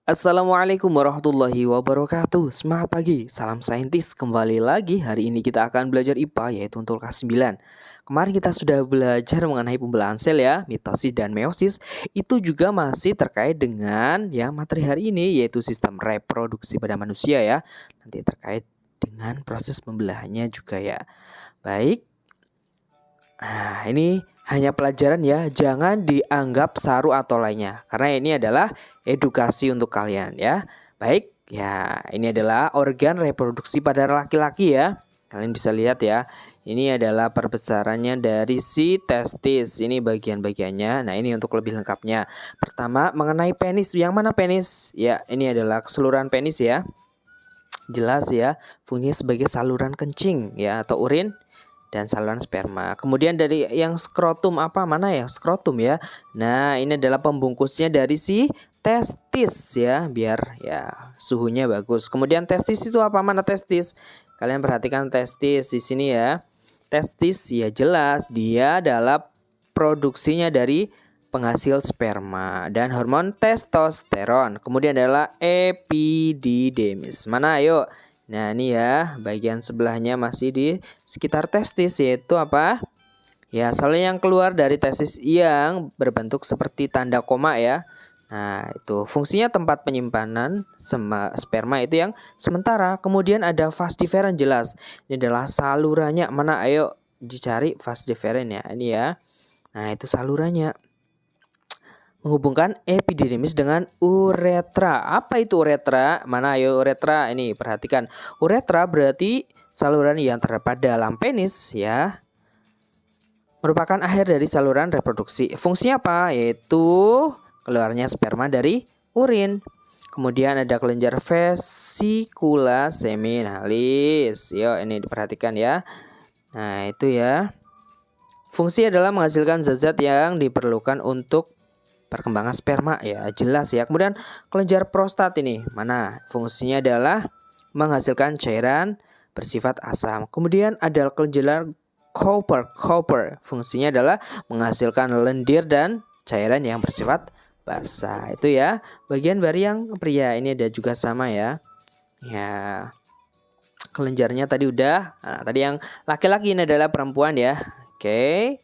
Assalamualaikum warahmatullahi wabarakatuh. Semangat pagi, salam saintis. Kembali lagi hari ini kita akan belajar IPA yaitu untuk kelas 9. Kemarin kita sudah belajar mengenai pembelahan sel ya, mitosis dan meiosis. Itu juga masih terkait dengan yang materi hari ini yaitu sistem reproduksi pada manusia ya. Nanti terkait dengan proses pembelahannya juga ya. Baik. Nah, ini hanya pelajaran ya, jangan dianggap saru atau lainnya. Karena ini adalah edukasi untuk kalian ya. Baik, ya ini adalah organ reproduksi pada laki-laki ya. Kalian bisa lihat ya. Ini adalah perbesarannya dari si testis. Ini bagian-bagiannya. Nah, ini untuk lebih lengkapnya. Pertama, mengenai penis. Yang mana penis? Ya, ini adalah keseluruhan penis ya. Jelas ya, fungsinya sebagai saluran kencing ya atau urin dan saluran sperma. Kemudian dari yang skrotum apa mana ya? Skrotum ya. Nah, ini adalah pembungkusnya dari si testis ya, biar ya suhunya bagus. Kemudian testis itu apa? Mana testis? Kalian perhatikan testis di sini ya. Testis ya jelas dia adalah produksinya dari penghasil sperma dan hormon testosteron. Kemudian adalah epididymis. Mana ayo? Nah, ini ya, bagian sebelahnya masih di sekitar testis, yaitu apa? Ya, sel yang keluar dari testis yang berbentuk seperti tanda koma ya. Nah, itu fungsinya tempat penyimpanan sperma itu yang sementara. Kemudian ada vas deferens jelas. Ini adalah salurannya. Mana ayo dicari vas deferens ya. Ini ya. Nah, itu salurannya menghubungkan epididymis dengan uretra. Apa itu uretra? Mana ayo uretra? Ini perhatikan. Uretra berarti saluran yang terdapat dalam penis ya. Merupakan akhir dari saluran reproduksi. Fungsinya apa? Yaitu keluarnya sperma dari urin. Kemudian ada kelenjar vesikula seminalis. Yuk ini diperhatikan ya. Nah, itu ya. Fungsi adalah menghasilkan zat-zat yang diperlukan untuk perkembangan sperma ya, jelas ya. Kemudian kelenjar prostat ini mana fungsinya adalah menghasilkan cairan bersifat asam. Kemudian ada kelenjar Cowper fungsinya adalah menghasilkan lendir dan cairan yang bersifat basah. Itu ya bagian dari yang pria. Ini ada juga sama ya. Ya, kelenjarnya tadi udah. Nah, tadi yang laki-laki ini adalah perempuan ya. Oke.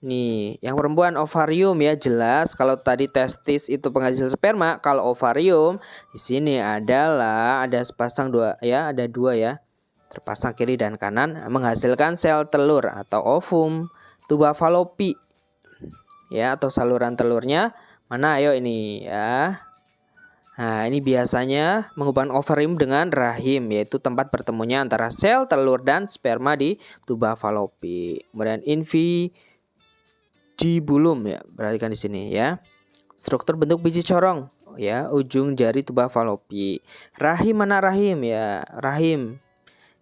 Nih, yang perempuan ovarium ya jelas. Kalau tadi testis itu penghasil sperma, kalau ovarium di sini adalah ada sepasang dua ya, ada dua ya. Terpasang kiri dan kanan menghasilkan sel telur atau ovum. Tuba falopi ya atau saluran telurnya mana ayo ini ya. Nah, ini biasanya menghubungkan ovarium dengan rahim, yaitu tempat bertemunya antara sel telur dan sperma di tuba falopi. Kemudian infundibulum ya, perhatikan di sini ya. Struktur bentuk biji corong ya, ujung jari tuba falopi. Rahim mana rahim ya? Rahim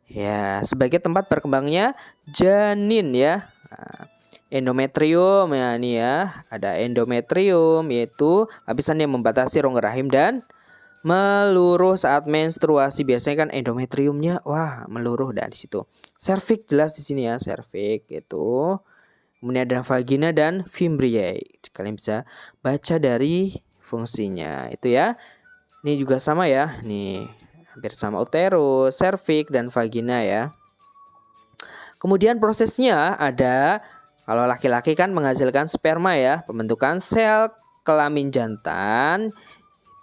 ya sebagai tempat berkembangnya janin ya. Nah, endometrium ya ini ya, ada endometrium yaitu lapisan yang membatasi rongga rahim dan meluruh saat menstruasi. Biasanya kan endometriumnya wah meluruh dari situ. Serviks jelas di sini ya, serviks itu. Kemudian ada vagina dan fimbriae. Kalian bisa baca dari fungsinya itu ya. Ini juga sama ya. Nih, hampir sama uterus, serviks dan vagina ya. Kemudian prosesnya ada kalau laki-laki kan menghasilkan sperma ya, pembentukan sel kelamin jantan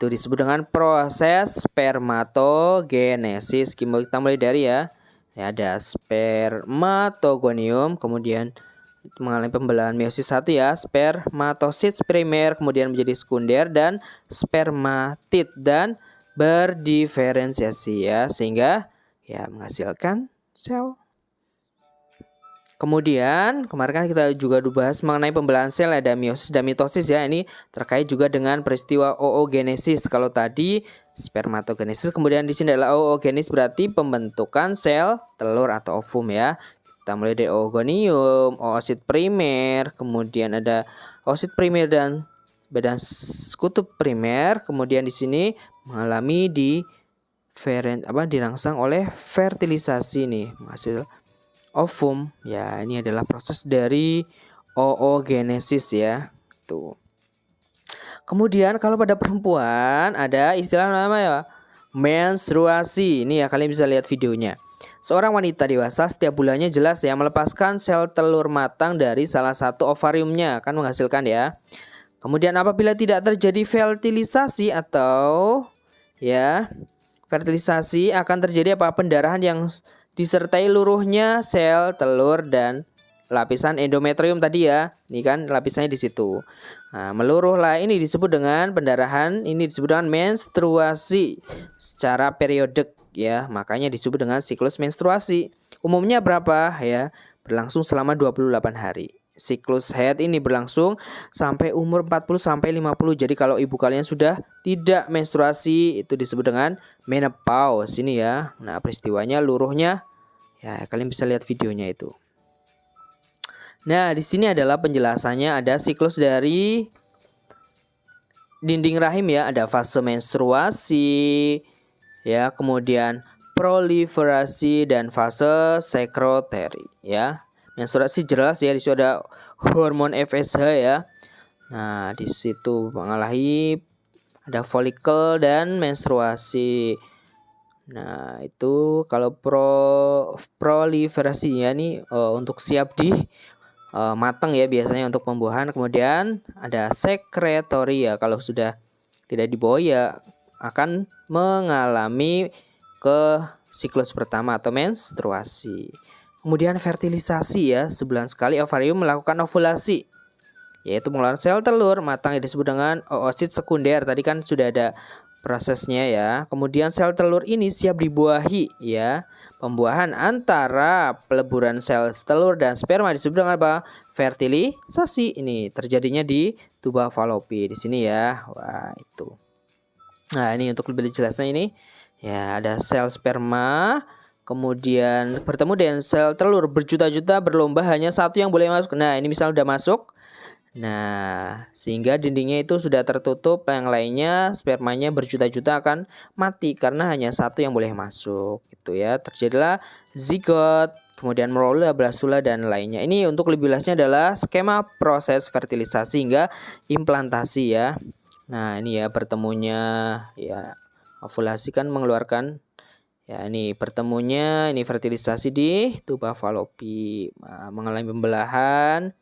itu disebut dengan proses spermatogenesis. Kita mulai dari ya. Ada spermatogonium, kemudian mengalami pembelahan meiosis 1 ya, spermatosit primer kemudian menjadi sekunder dan spermatid dan berdiferensiasi ya sehingga ya menghasilkan sel. Kemudian kemarin kan kita juga bahas mengenai pembelahan sel, ada meiosis dan mitosis ya. Ini terkait juga dengan peristiwa oogenesis. Kalau tadi spermatogenesis, kemudian di sini adalah oogenesis berarti pembentukan sel telur atau ovum ya. Kita mulai dari oogonium, oosit primer, kemudian ada oosit primer dan badan sekutu primer. Kemudian di sini mengalami dirangsang oleh fertilisasi nih, hasil ovum ya. Ini adalah proses dari oogenesis ya. Tuh. Kemudian kalau pada perempuan ada istilah namanya menstruasi. Ini ya, kalian bisa lihat videonya. Seorang wanita dewasa setiap bulannya jelas ya melepaskan sel telur matang dari salah satu ovariumnya, akan menghasilkan ya. Kemudian apabila tidak terjadi fertilisasi atau ya fertilisasi, akan terjadi apa? Pendarahan yang disertai luruhnya sel telur dan lapisan endometrium tadi ya. Ini kan lapisannya di situ. Nah, meluruhlah ini disebut dengan pendarahan, ini disebut dengan menstruasi secara periodek ya. Makanya disebut dengan siklus menstruasi. Umumnya berapa ya? Berlangsung selama 28 hari. Siklus haid ini berlangsung sampai umur 40 sampai 50. Jadi kalau ibu kalian sudah tidak menstruasi itu disebut dengan menopause ini ya. Nah, peristiwanya luruhnya ya, kalian bisa lihat videonya itu. Nah, di sini adalah penjelasannya, ada siklus dari dinding rahim ya, ada fase menstruasi ya, kemudian proliferasi dan fase sekroteri ya. Menstruasi jelas ya, di situ ada hormon FSH ya. Nah, di situ mengalami ada folikel dan menstruasi. Nah, itu kalau proliferasinya nih untuk siap di matang ya, biasanya untuk pembuahan. Kemudian ada sekretori ya, kalau sudah tidak dibawa ya akan mengalami ke siklus pertama atau menstruasi. Kemudian fertilisasi ya, sebulan sekali ovarium melakukan ovulasi, yaitu mengeluarkan sel telur matang yang disebut dengan oosit sekunder. Tadi kan sudah ada prosesnya ya. Kemudian sel telur ini siap dibuahi ya. Pembuahan antara peleburan sel telur dan sperma disebut dengan apa? Fertilisasi. Ini terjadinya di tuba falopi di sini ya. Wah, itu. Nah, ini untuk lebih jelasnya ini ya, ada sel sperma kemudian bertemu dengan sel telur berjuta-juta berlomba, hanya satu yang boleh masuk. Nah, ini misalnya udah masuk. Nah, sehingga dindingnya itu sudah tertutup, yang lainnya spermanya berjuta-juta akan mati karena hanya satu yang boleh masuk gitu ya. Terjadilah zigot, kemudian morula, blastula dan lainnya. Ini untuk lebih jelasnya adalah skema proses fertilisasi hingga implantasi ya. Nah, ini ya bertemunya ya, ovulasi kan mengeluarkan ya, ini bertemunya, ini fertilisasi di tuba falopi, mengalami pembelahan.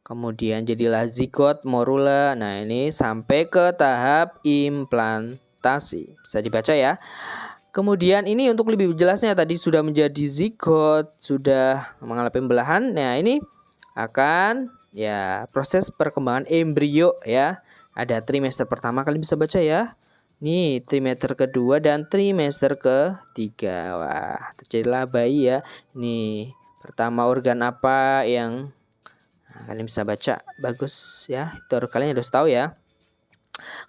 Kemudian jadilah zigot, morula. Nah, ini sampai ke tahap implantasi. Bisa dibaca ya. Kemudian ini untuk lebih jelasnya, tadi sudah menjadi zigot, sudah mengalami pembelahan. Nah, ini akan ya proses perkembangan embrio ya. Ada trimester pertama, kalian bisa baca ya. Nih, trimester kedua dan trimester ketiga. Wah, terjadilah bayi ya. Ini pertama organ apa yang kalian bisa baca, bagus ya, itu kalian harus tahu ya.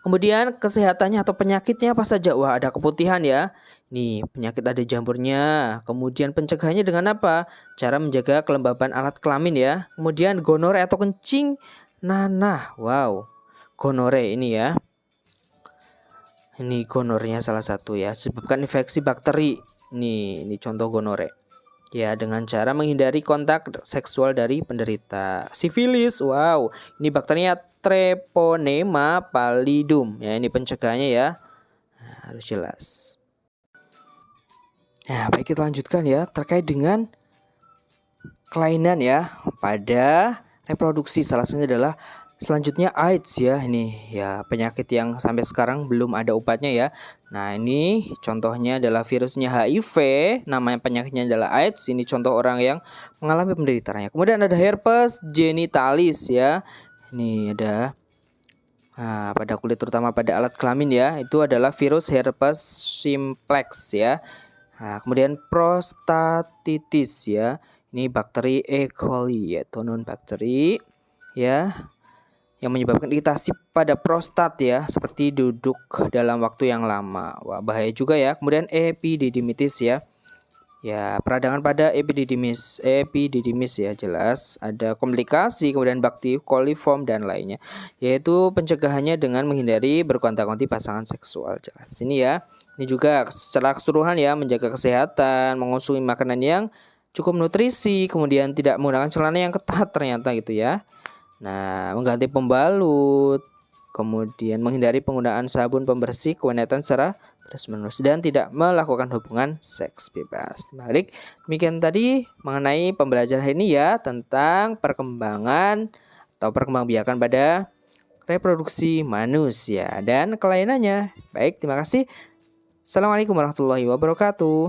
Kemudian kesehatannya atau penyakitnya apa saja? Wah, ada keputihan ya. Nih, penyakit ada jamurnya. Kemudian pencegahannya dengan apa? Cara menjaga kelembaban alat kelamin ya. Kemudian gonore atau kencing nanah. Wow, gonore ini ya. Ini gonornya salah satu ya, sebabkan infeksi bakteri. Ini contoh gonore. Ya, dengan cara menghindari kontak seksual dari penderita sifilis. Wow, ini bakterinya Treponema pallidum. Ya, ini pencegahannya ya. Nah, harus jelas. Nah, baik, kita lanjutkan ya, terkait dengan kelainan ya pada reproduksi. Salah satunya adalah selanjutnya AIDS ya. Ini ya penyakit yang sampai sekarang belum ada obatnya ya. Nah, ini contohnya adalah virusnya HIV, namanya penyakitnya adalah AIDS. Ini contoh orang yang mengalami penderitaannya. Kemudian ada herpes genitalis ya. Ini ada pada kulit, terutama pada alat kelamin ya. Itu adalah virus herpes simplex ya. Nah, kemudian prostatitis ya. Ini bakteri E. coli ya, non bakteri ya, yang menyebabkan iritasi pada prostat ya, seperti duduk dalam waktu yang lama. Wah, bahaya juga ya. Kemudian epididymitis ya. Ya, peradangan pada epididymis ya, jelas ada komplikasi, kemudian bakti coliform dan lainnya. Yaitu pencegahannya dengan menghindari berkontak-kontak pasangan seksual, jelas. Ini ya. Ini juga secara keseluruhan ya, menjaga kesehatan, mengonsumsi makanan yang cukup nutrisi, kemudian tidak menggunakan celana yang ketat ternyata gitu ya. Nah, mengganti pembalut, kemudian menghindari penggunaan sabun pembersih kewangian secara terus-menerus, dan tidak melakukan hubungan seks bebas. Baik, demikian tadi mengenai pembelajaran ini ya, tentang perkembangan atau perkembangbiakan pada reproduksi manusia dan kelainannya. Baik, terima kasih. Assalamualaikum warahmatullahi wabarakatuh.